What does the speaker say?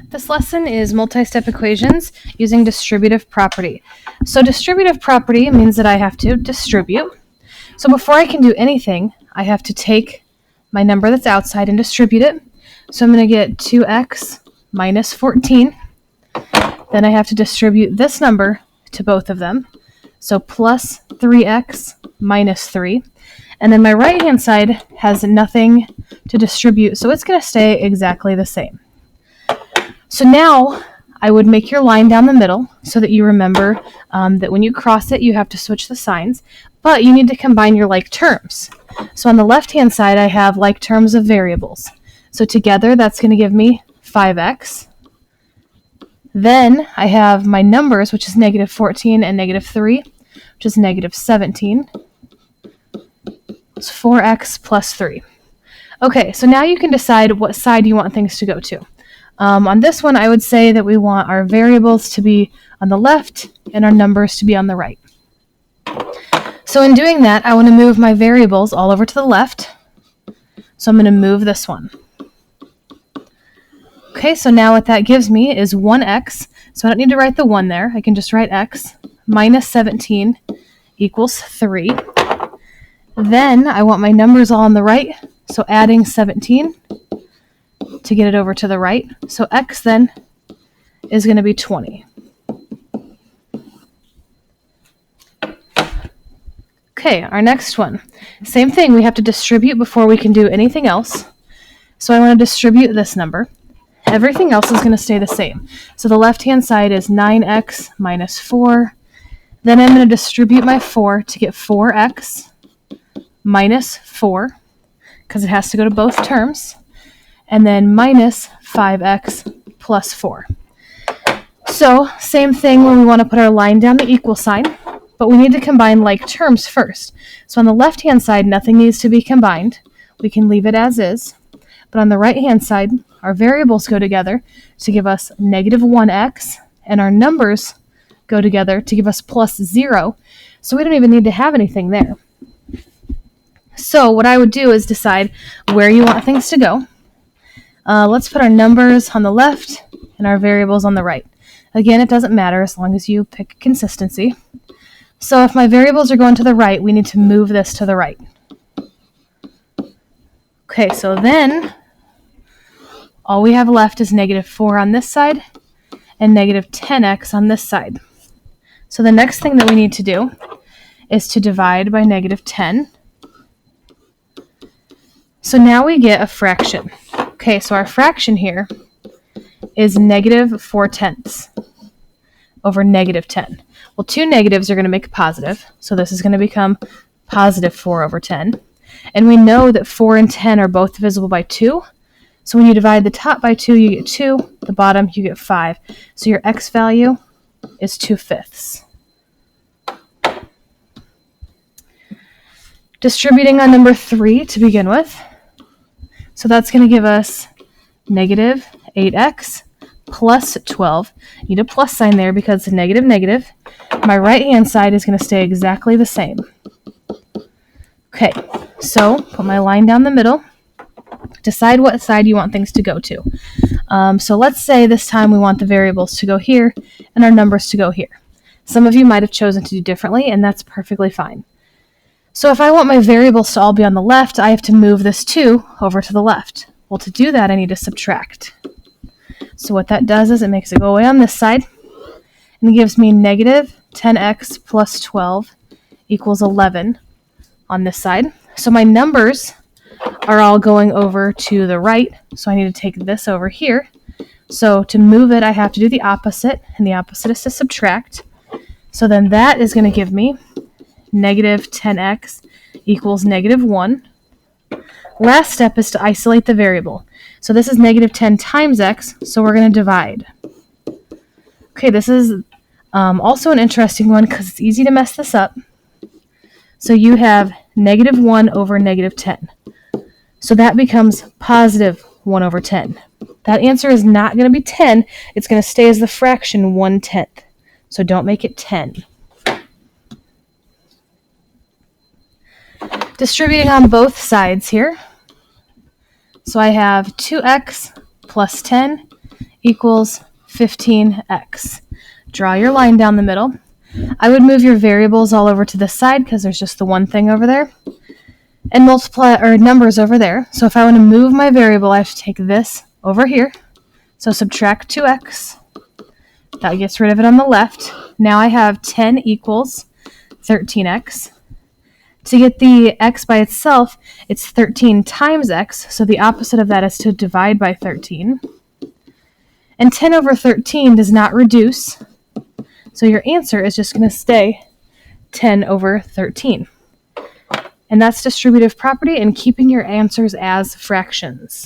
This lesson is multi-step equations using distributive property. So distributive property means that I have to distribute. So before I can do anything, I have to take my number that's outside and distribute it. So I'm going to get 2x minus 14. Then I have to distribute this number to both of them. So plus 3x minus 3. And then my right-hand side has nothing to distribute, so it's going to stay exactly the same. So now I would make your line down the middle so that you remember that when you cross it, you have to switch the signs, but you need to combine your like terms. So on the left-hand side, I have like terms of variables. So together, that's going to give me 5x. Then I have my numbers, which is negative 14 and negative 3, which is negative 17. It's 4x plus 3. Okay, so now you can decide what side you want things to go to. On this one, I would say that we want our variables to be on the left and our numbers to be on the right. So in doing that, I want to move my variables all over to the left. So I'm going to move this one. Okay, so now what that gives me is 1x. So I don't need to write the 1 there. I can just write x minus 17 equals 3. Then I want my numbers all on the right, so adding 17 to get it over to the right. So x then is going to be 20. Okay, our next one. Same thing, we have to distribute before we can do anything else. So I want to distribute this number. Everything else is going to stay the same. So the left-hand side is 9x minus 4. Then I'm going to distribute my 4 to get 4x minus 4, because it has to go to both terms, and then minus 5x plus 4. So same thing when we want to put our line down the equal sign, but we need to combine like terms first. So on the left-hand side, nothing needs to be combined. We can leave it as is. But on the right-hand side, our variables go together to give us negative 1x, and our numbers go together to give us plus 0. So we don't even need to have anything there. So what I would do is decide where you want things to go. Let's put our numbers on the left and our variables on the right. Again, it doesn't matter as long as you pick consistency. So if my variables are going to the right, we need to move this to the right. Okay, so then all we have left is negative 4 on this side and negative 10x on this side. So the next thing that we need to do is to divide by negative 10. So now we get a fraction. Okay, so our fraction here is negative 4/10 over negative 10. Well, two negatives are going to make a positive, so this is going to become positive 4 over 10. And we know that 4 and 10 are both divisible by 2. So when you divide the top by 2, you get 2. The bottom, you get 5. So your x value is 2/5. Distributing on number 3 to begin with. So that's going to give us negative 8x plus 12. You need a plus sign there because it's a negative negative. My right-hand side is going to stay exactly the same. Okay, so put my line down the middle. Decide what side you want things to go to. So let's say this time we want the variables to go here and our numbers to go here. Some of you might have chosen to do differently, and that's perfectly fine. So if I want my variables to all be on the left, I have to move this 2 over to the left. Well, to do that, I need to subtract. So what that does is it makes it go away on this side, and it gives me negative 10x plus 12 equals 11 on this side. So my numbers are all going over to the right, so I need to take this over here. So to move it, I have to do the opposite, and the opposite is to subtract. So then that is going to give me negative 10x equals negative 1. Last step is to isolate the variable. So this is negative 10 times x, so we're going to divide. Okay, this is also an interesting one because it's easy to mess this up. So you have negative 1 over negative 10. So that becomes positive 1 over 10. That answer is not going to be 10. It's going to stay as the fraction 1/10. So don't make it 10. Distributing on both sides here. So I have 2x plus 10 equals 15x. Draw your line down the middle. I would move your variables all over to this side because there's just the one thing over there. And multiply our numbers over there. So if I want to move my variable, I have to take this over here. So subtract 2x. That gets rid of it on the left. Now I have 10 equals 13x. To get the x by itself, it's 13 times x. So the opposite of that is to divide by 13. And 10 over 13 does not reduce. So your answer is just going to stay 10 over 13. And that's distributive property and keeping your answers as fractions.